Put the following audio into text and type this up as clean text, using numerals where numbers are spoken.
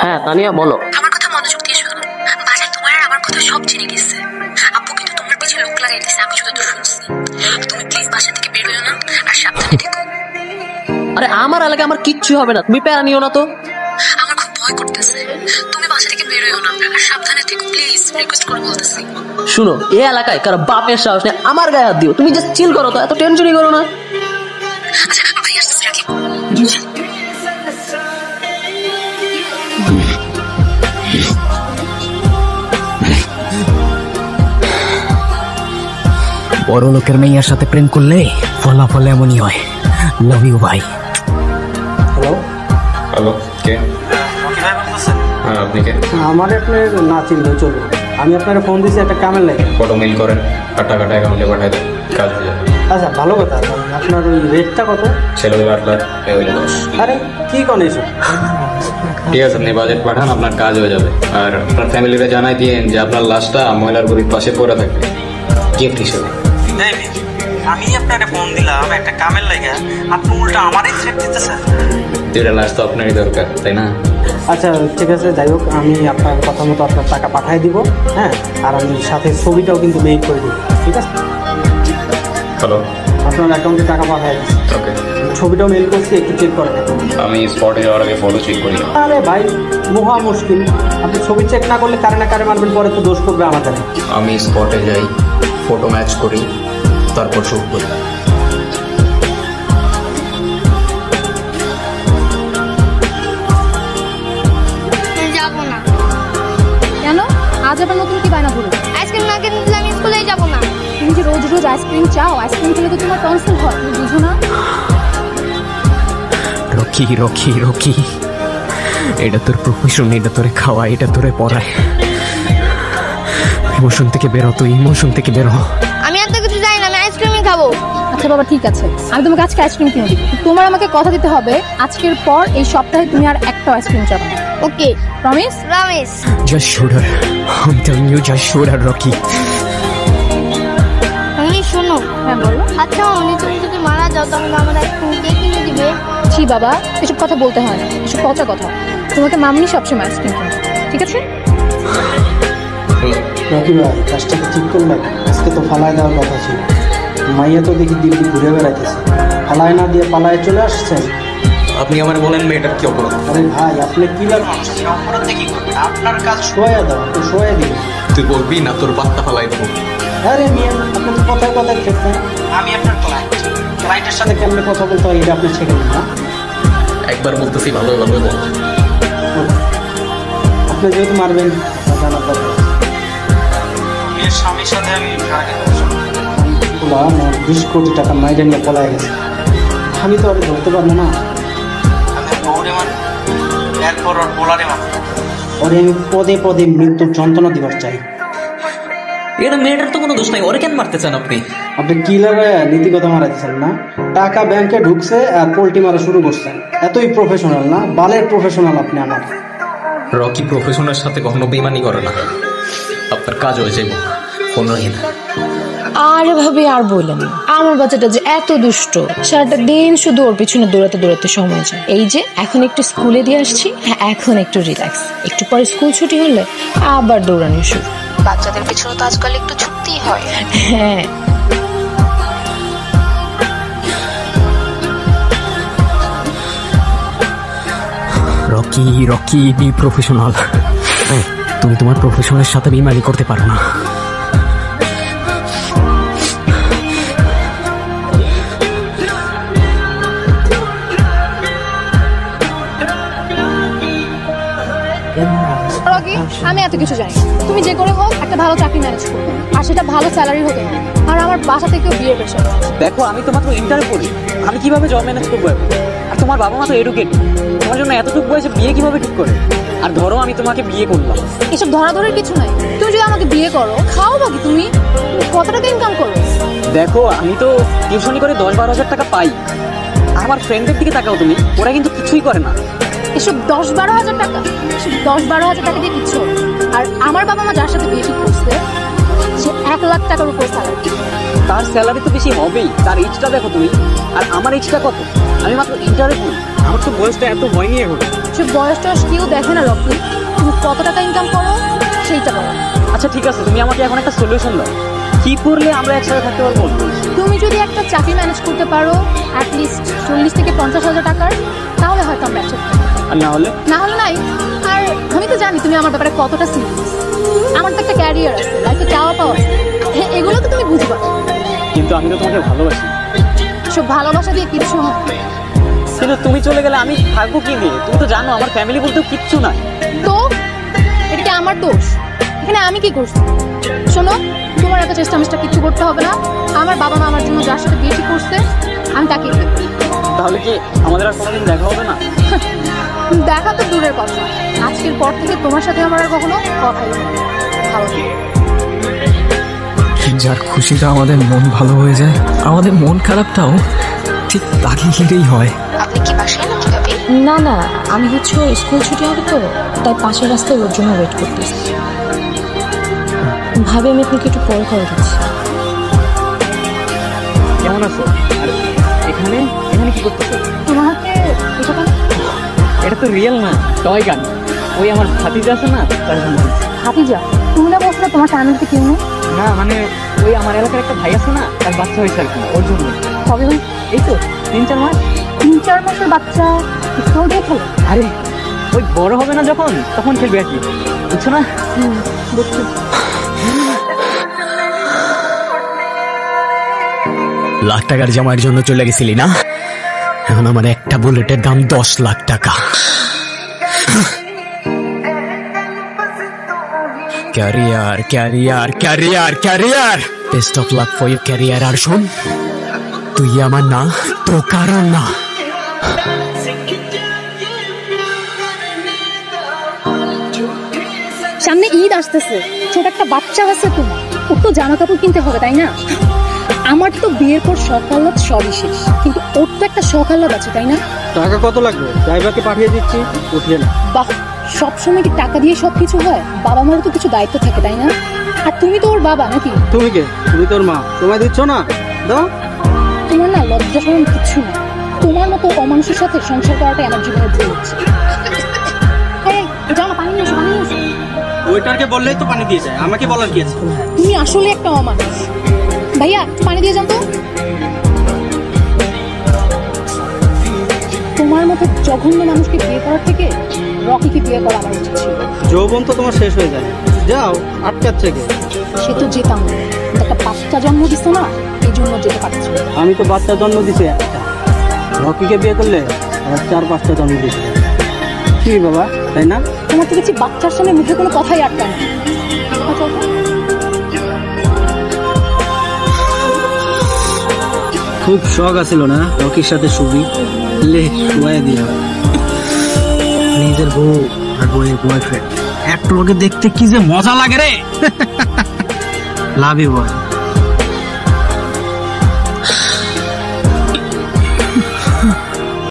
হ্যাঁ তানিয়া বলো। আমার কথা মনোযোগ দিয়ে শোনো। বাজার তোমার আর আমার কথা সব জেনে গেছে। আব্বু কিন্তু তোমার পিছে লোক লাগাই দিয়েছে, আমি শুধু তো শুনছি। তুমি প্লিজ বাসা থেকে বের হইও না, আর সাবধানে থেকো। আরে আমার এলাকায় আমার কিচ্ছু হবে না, তুমি প্যারা নিও না তো। আমার খুব ভয় করতেছে, তুমি বাসা থেকে বের হইও না আর সাবধানে থেকো প্লিজ, রিকোয়েস্ট করে বলতেছি। শুনো, এই এলাকায় কারো বাপের সাহস নেই আমার গায়ে হাত দিও। তুমি জাস্ট চিল করো তো, এত টেনশনই করো না। আচ্ছা ভাই আসতেছি, রাখি। বড় লোকের মেয়ের সাথে প্রেম করলে ফলাফল এমনই হয়। লাভ ইউ ভাই। হ্যালো হ্যালো, কে? ভাই বলতেছেন? হ্যাঁ, আপনি কে? আমার আপনার না চিনলে চলবে। আমি আপনার ফোন দিয়েছি একটা কামের লাগে। ফটো মেইল করেন আর টাকাটা অ্যাকাউন্টে পাঠাই দেন, কাজ হয়ে যাবে। আচ্ছা ভালো কথা। আপনার ওই রেটটা কত? ছেলে হইলে 8 লাখ, এ হইলে 10। আরে কি কোন এসব? ঠিক আছে, আপনি বাজেট পাঠান, আপনার কাজ হয়ে যাবে। আর আপনার ফ্যামিলিকে জানাই দিয়েন যে আপনার লাশটা ময়লার গরিব পাশে পড়ে থাকবে, গিফট হিসেবে। আমি আপনার ফোন দিলাম একটা কামের লাগে, আপনি উল্টা আমারই থ্রেট দিতেছেন। দুইটা লাশ তো আপনারই দরকার, তাই না? আচ্ছা ঠিক আছে, যাই হোক আমি আপনার কথা মতো আপনার টাকা পাঠিয়ে দিব। হ্যাঁ, আর আমি সাথে ছবিটাও কিন্তু মেইল করে দিব, ঠিক আছে? হ্যালো, আপনার অ্যাকাউন্টে টাকা পাঠিয়ে দিচ্ছি। ওকে। ছবিটাও মেইল করছি, একটু চেক করে নেবেন। আমি স্পটে যাওয়ার আগে ফটো চেক করি। আরে ভাই মহা মুশকিল, আপনি ছবি চেক না করলে কারে না কারে মারবেন, পরে তো দোষ করবে আমাদের। আমি স্পটে যাই, ফটো ম্যাচ করি, তারপর শুট করি। যাবো না। কেন? আজ আবার নতুন কি বায়না ধরো? আইসক্রিম না কিনে দিলে আমি স্কুলেই যাবো না। তুমি যে রোজ রোজ আইসক্রিম চাও, আইসক্রিম খেলে তো তোমার টনসিল হয়, তুমি বুঝো না? রকি রকি রকি, এটা তোর প্রফেশন, এটা তোরে খাওয়া, এটা তোরে পড়ায়। ইমোশন থেকে বেরো, তুই ইমোশন থেকে বেরো। আমি এত কিছু জানি না, আমি আইসক্রিমই খাবো। আচ্ছা বাবা ঠিক আছে, আমি তোমাকে আজকে আইসক্রিম কিনে দিই। তোমার আমাকে কথা দিতে হবে আজকের পর এই সপ্তাহে তুমি আর একটা আইসক্রিম চাবে না। ওকে প্রমিস? প্রমিস। জাস্ট শুডার, আমি টেলিং ইউ, জাস্ট শুডার রকি। আমি শোনো। হ্যাঁ বলো। আচ্ছা উনি তুমি যদি মারা যাও তাহলে আমার আইসক্রিম কে কিনে দিবে? জি বাবা, এসব কথা বলতে হয় না, এসব পচা কথা। তোমাকে মামনি সবসময় আইসক্রিম কিনে দেবে, ঠিক আছে? রকি ভাই কাজটা কি ঠিক করলেন? আজকে তো ফালায় দেওয়ার কথা ছিল। মাইয়া তো দেখি দিল্লি ঘুরে বেড়াইতেছে, ফালায় না দিয়ে পালায় চলে আসছেন। আপনি আমার বলেন মেয়েটার কি অপরাধ? আরে ভাই আপনি কি মানুষ, অপরাধে কি করবেন? আপনার কাজ শোয়া দাও, তো শোয়া দিন। তুই বলবি না তোর বাচ্চা ফালাই দেবো? আরে মিয়া আপনি তো কথায় কথায় খেলছেন। আমি আপনার ক্লায়েন্টের সাথে কেমনে কথা বলতে হয় এটা আপনি শেখেন না। একবার বলতেছি, ভালো ভালো বল। আপনি যেহেতু মারবেন জানার দরকার। মেয়ের স্বামীর সাথে আমি 20 কোটি টাকা মাইরে নিয়ে পলায় গেছে। আমি তো আর ধরতে পারবো না। ওরে আমি পদে পদে মৃত্যুর যন্ত্রণা দিবার চাই। এটা মেয়েটার তো কোনো দোষ নাই, ওরে কেন মারতে চান আপনি? আপনি কি লাগে নীতিগত মারাইছেন না? টাকা ব্যাংকে ঢুকছে আর পোল্টি মারা শুরু করছেন। এতই প্রফেশনাল না? বালের প্রফেশনাল আপনি আমার। রকি প্রফেশনের সাথে কখনো বেইমানি করে না। আপনার কাজ হয়ে যাবে, ফোন রাখি না। আরে ভাবি আর বললেন না, আমার বাচ্চাটা যে এত দুষ্ট, সারাটা দিন শুধু ওর পিছনে দৌড়াতে দৌড়াতে সময় যায়। এই যে এখন একটু স্কুলে দিয়ে আসছি, এখন একটু রিল্যাক্স, একটু পরে স্কুল ছুটি হলে আবার দৌড়ানো শুরু। বাচ্চাদের পিছনে তো আজকাল একটু ছুটতেই হয়। হ্যাঁ রকি রকি, বি প্রফেশনাল। তুমি তোমার প্রফেশনের সাথে বেইমানি করতে পারো না। রকি, আমি এত কিছু জানি। তুমি যে করে হোক একটা ভালো চাকরি ম্যানেজ করবে, আর সেটা ভালো স্যালারি হতে হবে। আর আমার বাসা থেকেও বিয়ের প্রেশার। দেখো আমি তো মাত্র ইন্টার করি, আমি কিভাবে জব ম্যানেজ করবো এখন? আর তোমার বাবা মা তো এডুকেট, তোমার জন্য এতটুকু বয়সে বিয়ে কিভাবে ঠিক করে? আর ধরো আমি তোমাকে বিয়ে করলাম, এসব ধরাধরের কিছু নাই। তুমি যদি আমাকে বিয়ে করো, খাও বাকি তুমি কত টাকা ইনকাম করো? দেখো আমি তো টিউশনি করে 10-12 হাজার টাকা পাই। আর আমার ফ্রেন্ডের দিকে তাকাও তুমি, ওরা কিন্তু কিছুই করে না। এসব 10-12 হাজার টাকা, এসব 10-12 হাজার টাকা দিয়ে কিচ্ছু। আর আমার বাবা মা যার সাথে বিয়ে ঠিক করছে সে 1 লাখ টাকার উপর স্যালারি। তার স্যালারি তো বেশি হবেই, তার এজটা দেখো তুমি। আর আমার এজটা কত? আমি মাত্র ইন্টারে পড়ি, আমার তো বয়সটা এত হয়নি এখন। সে বয়স টয়স কেউ দেখে না রকি, তুমি কত টাকা ইনকাম করো সেইটা বলো। আচ্ছা ঠিক আছে, তুমি আমাকে এখন একটা সলিউশন দাও, কি করলে আমরা একসাথে থাকতে পারবো? তুমি যদি একটা চাকরি ম্যানেজ করতে পারো অ্যাটলিস্ট 40 থেকে 50,000 টাকার, তাহলে হয়তো আমরা একসাথে থাকবো। আর না হলে? না হলে নাই। আর আমি তো জানি তুমি আমার ব্যাপারে কতটা সিরিয়াস। আমার তো একটা ক্যারিয়ার আছে, লাইফে চাওয়া পাওয়া আছে, এগুলো তো তুমি বুঝবা। কিন্তু আমি তো তোমাকে ভালোবাসি। সব ভালোবাসা দিয়ে কিছু হয় না। কিন্তু তুমি চলে গেলে আমি থাকবো কি দিয়ে? তুমি তো জানো আমার ফ্যামিলি বলতেও কিচ্ছু নাই। তো এটা কি আমার দোষ? এখানে আমি কি করছি? শোনো, তোমার এত চেষ্টা মেষ্টা কিচ্ছু করতে হবে না। আমার বাবা মা আমার জন্য যার সাথে বিয়ে ঠিক করছে আমি তাকে বিয়ে করব। তাহলে কি আমাদের আর কোনোদিন দেখা হবে না? দেখা তো দূরের কথা, আজকের পর থেকে তোমার সাথে আমার আর কখনো কথাই হবে না। ভালো থেকো। যার খুশিতে আমাদের মন ভালো হয়ে যায়, আমাদের মন খারাপটাও ঠিক তাকে ঘিরেই হয়। আপনি কি বাসায় নাকি ভাবি? না না, আমি হচ্ছে স্কুল ছুটি হবে তো, তাই পাশের রাস্তায় ওর জন্য ওয়েট করতেছি। ভাবে আমি আপনাকে একটু পরে করে দিচ্ছি। কেমন আছো? আর এখানে এখানে কি করতেছো? তোমার হাতে এটা কেন? এটা তো রিয়েল না, টয় গান। ওই আমার ভাতিজা আছে না, তার জন্য। হাতিজা? তুমি না বলছিলে তোমার ফ্যামিলিতে কেউ নেই? না মানে ওই আমার এলাকার একটা ভাই আছে না, তার বাচ্চা হয়েছে আর কি, ওর জন্য। কবে হই? এই তো 3-4 মাস। 3-4 মাসের বাচ্চা স্কুল দিয়ে খেলো? আরে ওই বড় হবে না যখন, তখন খেলবে আর কি, বুঝছো না? বুঝছি। লাখ টাকার জামাইয়ের জন্য চলে গেছিলি না? এখন আমার একটা বুলেটের দাম 10 লাখ টাকা। Career career career career, best of luck for your career. আর শোন, তুই আমার না, তো কারণ না। সামনে ঈদ আসতেছে, ছোট একটা বাচ্চা আছে তোমার, ওর তো জামা কাপড় কিনতে হবে তাই না? আমার তো বিয়ের পর সকালত সবই শেষ, কিন্তু ওর তো একটা সকালত আছে তাই না? টাকা কত লাগবে? ড্রাইভারকে পাঠিয়ে দিচ্ছি, উঠিয়ে না। বাহ, সবসময় কি টাকা দিয়ে সবকিছু হয়? বাবা মারও তো কিছু দায়িত্ব থাকে তাই না? আর তুমি তো ওর বাবা নাকি? তুমি কে? তুমি তোর মা, সময় দিচ্ছ না? দাও। তোমার না লজ্জা শরম কিচ্ছু না। তোমার মতো অমানুষের সাথে সংসার করাটাই আমার জীবনের ভুল হচ্ছে। এই, যাও না, পানি নিয়ে এসো, পানি নিয়ে এসো। ওইটারকে বললেই তো পানি দিয়ে যায়, আমাকে বলার কি আছে? তুমি আসলে একটা অমানুষ। ভাইয়া একটু পানি দিয়ে যান তো। তোমার মতো জঘন্য মানুষকে বিয়ে করার থেকে রকিকে বিয়ে করা আমার উচিত ছিল। যৌবন তো তোমার শেষ হয়ে যায়, যাও, আটকাচ্ছে কে? সে তো যেতাম না, কিন্তু একটা বাচ্চা জন্ম দিস না, এই জন্য যেতে পারছি না। আমি তো বাচ্চা জন্ম দিছি একটা, রকিকে বিয়ে করলে আর 4-5টা জন্ম দিছি। কি বাবা, তাই না? তোমার তো দেখছি বাচ্চার সামনে মুখে কোনো কথাই আটকায় না। আচ্ছা, খুব শখ আছিল না রকির সাথে শুবি, লে শুয়ে দিয়া নিজের বউ আর বউয়ের বয়ফ্রেন্ড এক লোকে দেখতে কি যে মজা লাগে রে। Love you boy.